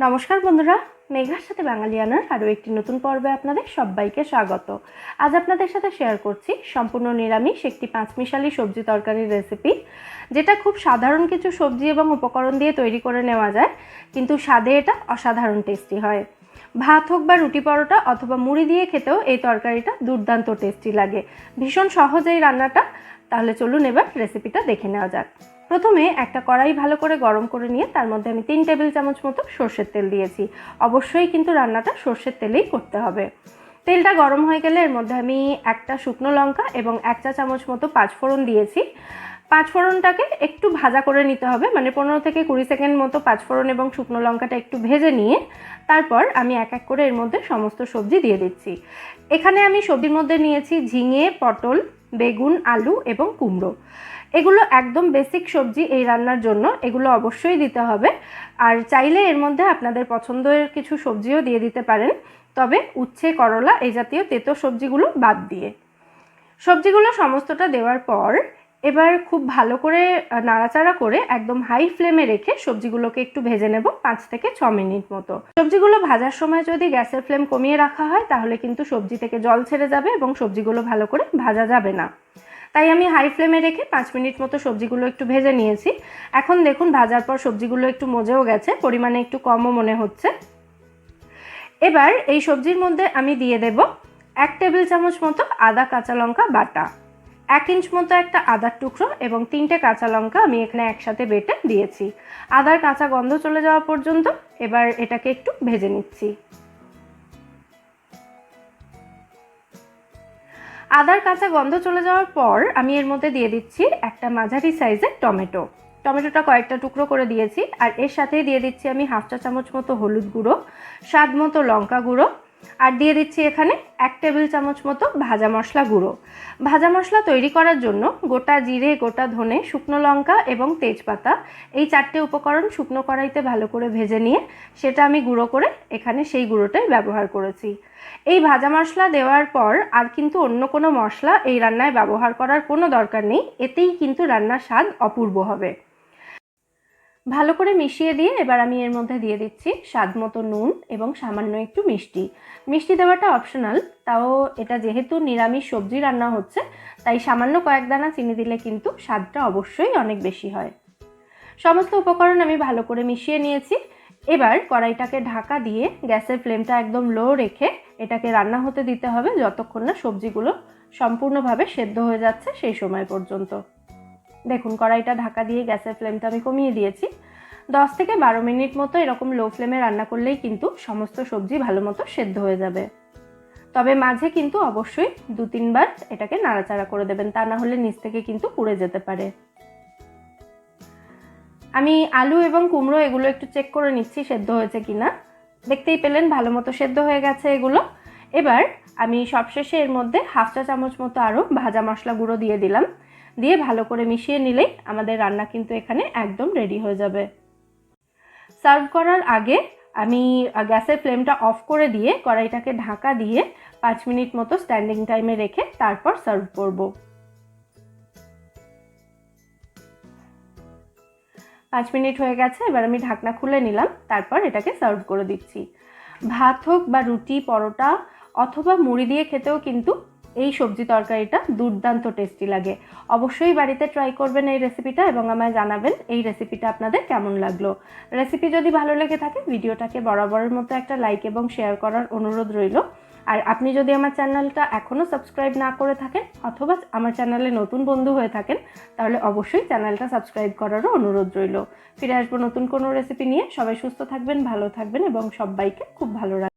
নমস্কার বন্ধুরা, মেঘার সাথে বাঙালিয়ানার আরও একটি নতুন পর্বে আপনাদের সবাইকে স্বাগত। আজ আপনাদের সাথে শেয়ার করছি সম্পূর্ণ নিরামিষ একটি পাঁচমিশালি সবজি তরকারির রেসিপি, যেটা খুব সাধারণ কিছু সবজি এবং উপকরণ দিয়ে তৈরি করে নেওয়া যায়, কিন্তু স্বাদে এটা অসাধারণ টেস্টি হয়। ভাত হোক বা রুটি পরোটা অথবা মুড়ি দিয়ে খেতেও এই তরকারিটা দুর্দান্ত টেস্টি লাগে। ভীষণ সহজ এই রান্নাটা। তাহলে চলুন এবার রেসিপিটা দেখে নেওয়া যাক। প্রথমে একটা কড়াই ভালো করে গরম করে নিয়ে তার মধ্যে আমি 3 টেবিল চামচ মতো সর্ষের তেল দিয়েছি। অবশ্যই কিন্তু রান্নাটা সর্ষের তেলেই করতে হবে। তেলটা গরম হয়ে গেলে এর মধ্যে আমি একটা শুকনো লঙ্কা এবং 1 চা চামচ মতো পাঁচফোড়ন দিয়েছি। পাঁচফোড়নটাকে একটু ভাজা করে নিতে হবে, মানে 15 থেকে 20 সেকেন্ড মতো পাঁচফোড়ন এবং শুকনো লঙ্কাটা একটু ভেজে নিয়ে তারপর আমি এক এক করে এর মধ্যে সমস্ত সবজি দিয়ে দিচ্ছি। এখানে আমি সবজির মধ্যে নিয়েছি ঝিঙে, পটল, বেগুন, আলু এবং কুমড়ো। এগুলো একদম বেসিক সবজি এই রান্নার জন্য, এগুলো অবশ্যই দিতে হবে। আর চাইলে এর মধ্যে আপনাদের পছন্দের কিছু সবজিও দিয়ে দিতে পারেন, তবে উচ্ছে, করলা এই জাতীয় তেতো সবজিগুলো বাদ দিয়ে। সবজিগুলো সমস্তটা দেওয়ার পর এবার খুব ভালো করে নাড়াচাড়া করে একদম হাই ফ্লেমে রেখে সবজিগুলোকে একটু ভেজে নেব 5 থেকে 6 মিনিট মতো। সবজিগুলো ভাজার সময় যদি গ্যাসের ফ্লেম কমিয়ে রাখা হয় তাহলে কিন্তু সবজি থেকে জল ছেড়ে যাবে এবং সবজিগুলো ভালো করে ভাজা যাবে না। তাই আমি হাই ফ্লেমে রেখে 5 মিনিট মতো সবজিগুলো একটু ভেজে নিয়েছি। এখন দেখুন ভাজার পর সবজিগুলো একটু মজেও গেছে, পরিমাণে একটু কমও মনে হচ্ছে। এবার এই সবজির মধ্যে আমি দিয়ে দেব 1 টেবিল চামচ মতো আদা কাঁচা লঙ্কা বাটা, 1 ইঞ্চ মতো একটা আদার টুকরো এবং 3টে কাঁচা লঙ্কা আমি এখানে একসাথে বেটে দিয়েছি। আদার কাঁচা গন্ধ চলে যাওয়া পর্যন্ত এবার এটাকে একটু ভেজে নিচ্ছি। আদার কাঁচা গন্ধ চলে যাওয়ার পর আমি এর মধ্যে দিয়ে দিচ্ছি একটা মাঝারি সাইজের টমেটো। টমেটোটা কয়েকটা টুকরো করে দিয়েছি। আর এর সাথেই দিয়ে দিচ্ছি আমি 1/2 চা চামচ মতো হলুদ গুঁড়ো, স্বাদ মতো লঙ্কা গুঁড়ো, আর দিয়ে দিচ্ছি এখানে 1 টেবিল চামচ মতো ভাজা মশলা গুঁড়ো। ভাজা মশলা তৈরি করার জন্য গোটা জিরে, গোটা ধনে, শুকনো লঙ্কা এবং তেজপাতা এই 4টে উপকরণ শুকনো কড়াইতে ভালো করে ভেজে নিয়ে সেটা আমি গুঁড়ো করে এখানে সেই গুঁড়োটাই ব্যবহার করেছি। এই ভাজা মশলা দেওয়ার পর আর কিন্তু অন্য কোনো মশলা এই রান্নায় ব্যবহার করার কোনো দরকার নেই, এতেই কিন্তু রান্নার স্বাদ অপূর্ব হবে। ভালো করে মিশিয়ে দিয়ে এবার আমি এর মধ্যে দিয়ে দিচ্ছি স্বাদ মতো নুন এবং সামান্য একটু মিষ্টি। মিষ্টি দেওয়াটা অপশনাল, তাও এটা যেহেতু নিরামিষ সবজি রান্না হচ্ছে তাই সামান্য কয়েক দানা চিনি দিলে কিন্তু স্বাদটা অবশ্যই অনেক বেশি হয়। সমস্ত উপকরণ আমি ভালো করে মিশিয়ে নিয়েছি। এবার কড়াইটাকে ঢাকা দিয়ে গ্যাসের ফ্লেমটা একদম লো রেখে এটাকে রান্না হতে দিতে হবে যতক্ষণ না সবজিগুলো সম্পূর্ণভাবে সেদ্ধ হয়ে যাচ্ছে সেই সময় পর্যন্ত। দেখুন কড়াইটা ঢাকা দিয়ে গ্যাসের ফ্লেমটা আমি কমিয়ে দিয়েছি। 10 থেকে 12 মিনিট মতো এরকম লো ফ্লেমে রান্না করলেই কিন্তু সমস্ত সবজি ভালো মতো সেদ্ধ হয়ে যাবে। তবে মাঝে কিন্তু অবশ্যই 2-3 বার এটাকে নাড়াচাড়া করে দেবেন, তা না হলে নিচ থেকে কিন্তু পুড়ে যেতে পারে। আমি আলু এবং কুমড়ো এগুলো একটু চেক করে নিচ্ছি সেদ্ধ হয়েছে কিনা। দেখতেই পেলেন ভালো মতো সেদ্ধ হয়ে গেছে এগুলো। এবার আমি সবশেষে এর মধ্যে 1/2 চা চামচ মতো আরও ভাজা মশলা গুঁড়ো দিয়ে দিলাম। দিয়ে ভালো করে মিশিয়ে নিলেই আমাদের রান্না কিন্তু এখানে একদম রেডি হয়ে যাবে। সার্ভ করার আগে আমি গ্যাসের ফ্লেমটা অফ করে দিয়ে কড়াইটাকে ঢাকা দিয়ে 5 মিনিট মতো স্ট্যান্ডিং টাইমে রেখে তারপর সার্ভ করব। 5 মিনিট হয়ে গেছে, এবার আমি ঢাকনা খুলে নিলাম, তারপর এটাকে সার্ভ করে দিচ্ছি। ভাত হোক বা রুটি, পরোটা অথবা মুড়ি দিয়ে খেতেও কিন্তু এই সবজি তরকারিটা দুর্দান্ত টেস্টি লাগে। অবশ্যই বাড়িতে ট্রাই করবেন এই রেসিপিটা এবং আমায় জানাবেন এই রেসিপিটা আপনাদের কেমন লাগলো। রেসিপি যদি ভালো লেগে থাকে ভিডিওটাকে বরাবরের মতো একটা লাইক এবং শেয়ার করার অনুরোধ রইল। আর আপনি যদি আমার চ্যানেলটা এখনও সাবস্ক্রাইব না করে থাকেন অথবা আমার চ্যানেলে নতুন বন্ধু হয়ে থাকেন তাহলে অবশ্যই চ্যানেলটা সাবস্ক্রাইব করারও অনুরোধ রইল। ফিরে আসবো নতুন কোনো রেসিপি নিয়ে। সবাই সুস্থ থাকবেন, ভালো থাকবেন এবং সবাইকে খুব ভালো রাখবেন।